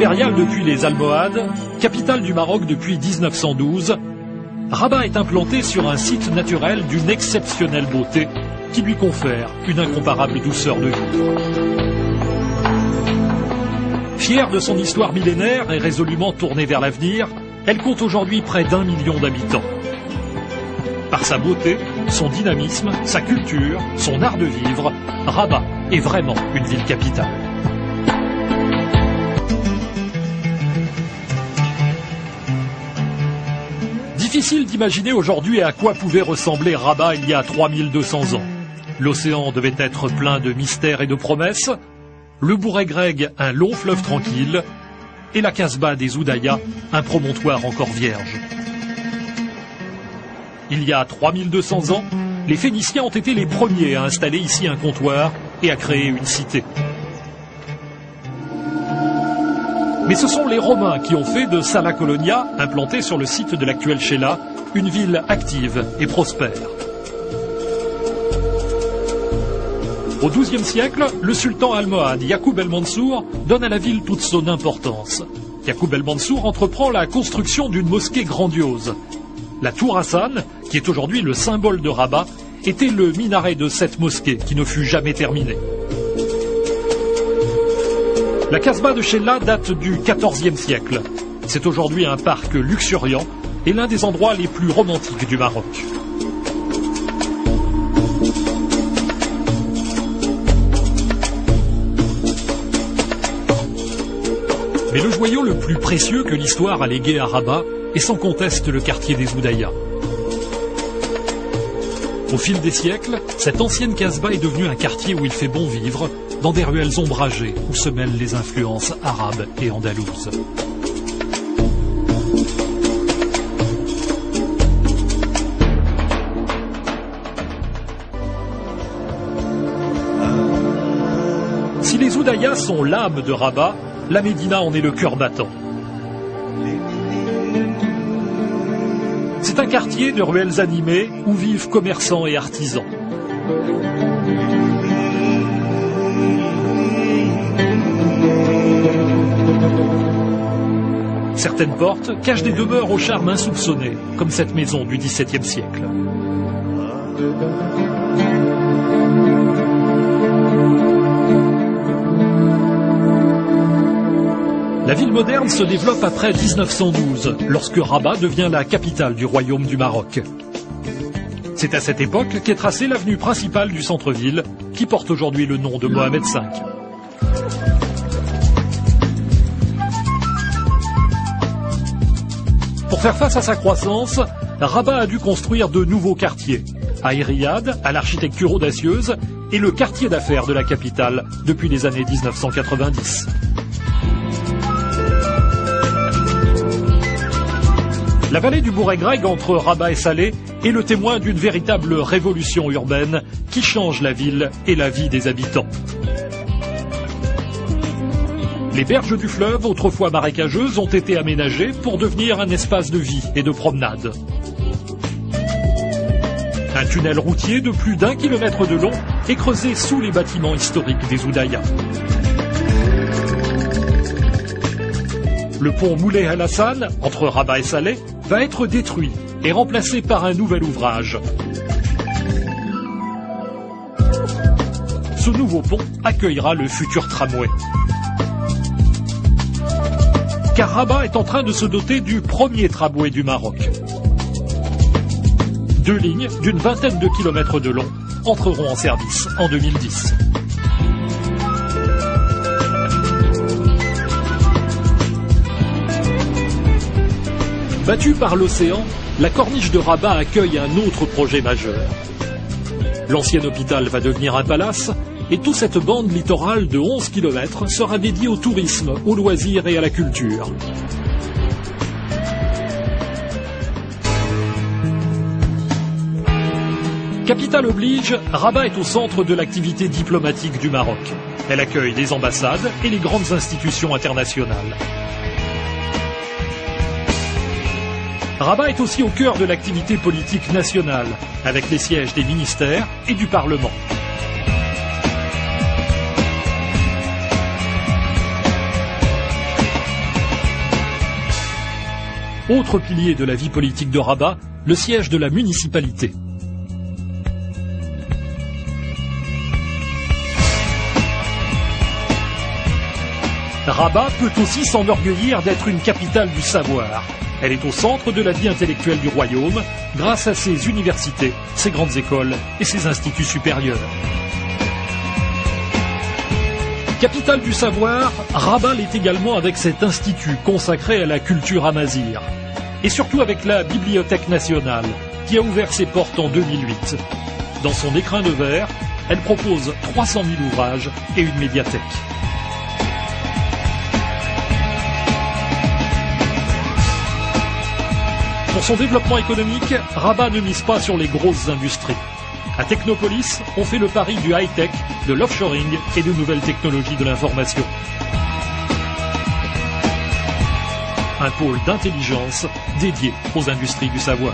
impériale depuis les Almohades, capitale du Maroc depuis 1912, Rabat est implantée sur un site naturel d'une exceptionnelle beauté qui lui confère une incomparable douceur de vivre. Fière de son histoire millénaire et résolument tournée vers l'avenir, elle compte aujourd'hui près d'1 million d'habitants. Par sa beauté, son dynamisme, sa culture, son art de vivre, Rabat est vraiment une ville capitale. Difficile d'imaginer aujourd'hui à quoi pouvait ressembler Rabat il y a 3200 ans. L'océan devait être plein de mystères et de promesses, le Bouregreg un long fleuve tranquille, et la Casbah des Oudayas un promontoire encore vierge. Il y a 3200 ans, les Phéniciens ont été les premiers à installer ici un comptoir et à créer une cité. Mais ce sont les Romains qui ont fait de Sala Colonia, implantée sur le site de l'actuelle Cheila, une ville active et prospère. Au XIIe siècle, le sultan almohade Yacoub el-Mansour donne à la ville toute son importance. Yacoub el-Mansour entreprend la construction d'une mosquée grandiose. La Tour Hassan, qui est aujourd'hui le symbole de Rabat, était le minaret de cette mosquée qui ne fut jamais terminée. La Casbah de Cheila date du XIVe siècle. C'est aujourd'hui un parc luxuriant et l'un des endroits les plus romantiques du Maroc. Mais le joyau le plus précieux que l'histoire a légué à Rabat est sans conteste le quartier des Oudayas. Au fil des siècles, cette ancienne Casbah est devenue un quartier où il fait bon vivre, dans des ruelles ombragées où se mêlent les influences arabes et andalouses. Si les Oudayas sont l'âme de Rabat, la Médina en est le cœur battant. C'est un quartier de ruelles animées où vivent commerçants et artisans. Certaines portes cachent des demeures au charme insoupçonné, comme cette maison du XVIIe siècle. La ville moderne se développe après 1912, lorsque Rabat devient la capitale du royaume du Maroc. C'est à cette époque qu'est tracée l'avenue principale du centre-ville, qui porte aujourd'hui le nom de Mohamed V. Pour faire face à sa croissance, Rabat a dû construire de nouveaux quartiers, à Riyad, à l'architecture audacieuse, et le quartier d'affaires de la capitale depuis les années 1990. La vallée du Bouregreg entre Rabat et Salé est le témoin d'une véritable révolution urbaine qui change la ville et la vie des habitants. Les berges du fleuve, autrefois marécageuses, ont été aménagées pour devenir un espace de vie et de promenade. Un tunnel routier de plus d'1 kilomètre de long est creusé sous les bâtiments historiques des Oudayas. Le pont Moulay El Hassan, entre Rabat et Salé, va être détruit et remplacé par un nouvel ouvrage. Ce nouveau pont accueillera le futur tramway. Car Rabat est en train de se doter du premier tramway du Maroc. 2 lignes d'une vingtaine de kilomètres de long entreront en service en 2010. Battue par l'océan, la corniche de Rabat accueille un autre projet majeur. L'ancien hôpital va devenir un palace et toute cette bande littorale de 11 km sera dédiée au tourisme, aux loisirs et à la culture. Capitale oblige, Rabat est au centre de l'activité diplomatique du Maroc. Elle accueille les ambassades et les grandes institutions internationales. Rabat est aussi au cœur de l'activité politique nationale, avec les sièges des ministères et du Parlement. Autre pilier de la vie politique de Rabat, le siège de la municipalité. Rabat peut aussi s'enorgueillir d'être une capitale du savoir. Elle est au centre de la vie intellectuelle du royaume, grâce à ses universités, ses grandes écoles et ses instituts supérieurs. Capitale du savoir, Rabat l'est également avec cet institut consacré à la culture amazighe. Et surtout avec la Bibliothèque nationale, qui a ouvert ses portes en 2008. Dans son écrin de verre, elle propose 300 000 ouvrages et une médiathèque. Pour son développement économique, Rabat ne mise pas sur les grosses industries. À Technopolis, on fait le pari du high-tech, de l'offshoring et de nouvelles technologies de l'information. Un pôle d'intelligence dédié aux industries du savoir.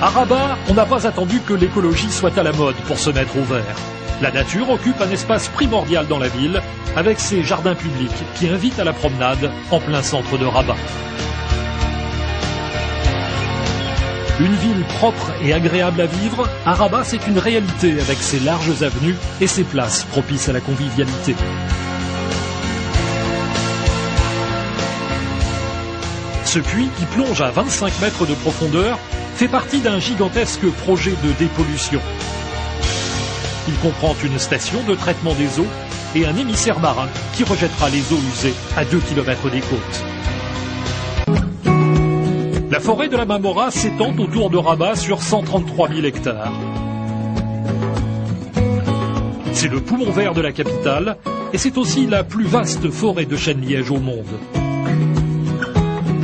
À Rabat, on n'a pas attendu que l'écologie soit à la mode pour se mettre au vert. La nature occupe un espace primordial dans la ville, avec ses jardins publics qui invitent à la promenade en plein centre de Rabat. Une ville propre et agréable à vivre, à Rabat c'est une réalité avec ses larges avenues et ses places propices à la convivialité. Ce puits, qui plonge à 25 mètres de profondeur, fait partie d'un gigantesque projet de dépollution. Il comprend une station de traitement des eaux et un émissaire marin qui rejettera les eaux usées à 2 km des côtes. La forêt de la Mamora s'étend autour de Rabat sur 133 000 hectares. C'est le poumon vert de la capitale et c'est aussi la plus vaste forêt de chêne-liège au monde.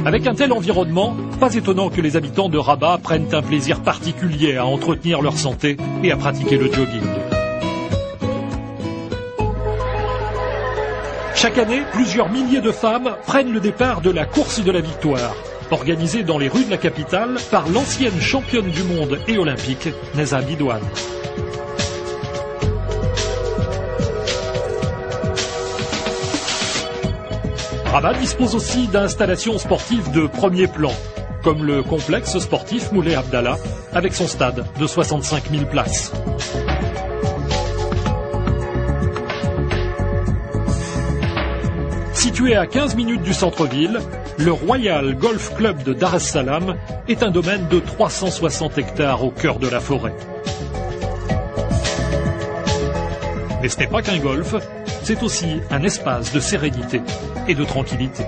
Avec un tel environnement, pas étonnant que les habitants de Rabat prennent un plaisir particulier à entretenir leur santé et à pratiquer le jogging. Chaque année, plusieurs milliers de femmes prennent le départ de la course de la victoire, organisée dans les rues de la capitale par l'ancienne championne du monde et olympique, Neza Bidouane. Rabat dispose aussi d'installations sportives de premier plan, comme le complexe sportif Moulay Abdallah, avec son stade de 65 000 places. Situé à 15 minutes du centre-ville, le Royal Golf Club de Dar es Salaam est un domaine de 360 hectares au cœur de la forêt. Mais ce n'est pas qu'un golf, c'est aussi un espace de sérénité et de tranquillité.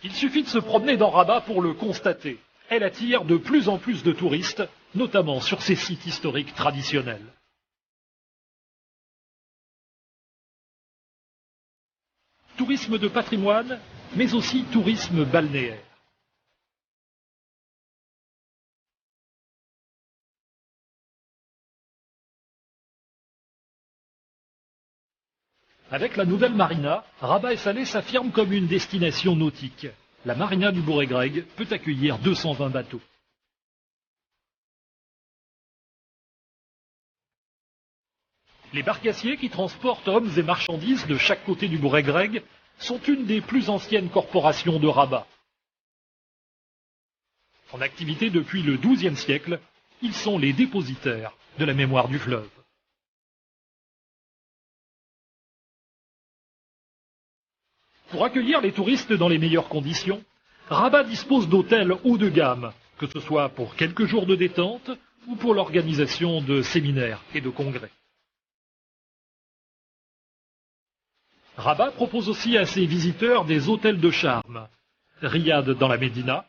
Il suffit de se promener dans Rabat pour le constater. Elle attire de plus en plus de touristes, notamment sur ses sites historiques traditionnels. Tourisme de patrimoine, mais aussi tourisme balnéaire. Avec la nouvelle marina, Rabat et Salé s'affirme comme une destination nautique. La marina du Bourg-et-Greg peut accueillir 220 bateaux. Les barcassiers qui transportent hommes et marchandises de chaque côté du Bourg-et-Greg sont une des plus anciennes corporations de Rabat. En activité depuis le XIIe siècle, ils sont les dépositaires de la mémoire du fleuve. Pour accueillir les touristes dans les meilleures conditions, Rabat dispose d'hôtels haut de gamme, que ce soit pour quelques jours de détente ou pour l'organisation de séminaires et de congrès. Rabat propose aussi à ses visiteurs des hôtels de charme, riad dans la Médina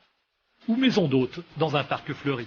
ou maison d'hôtes dans un parc fleuri.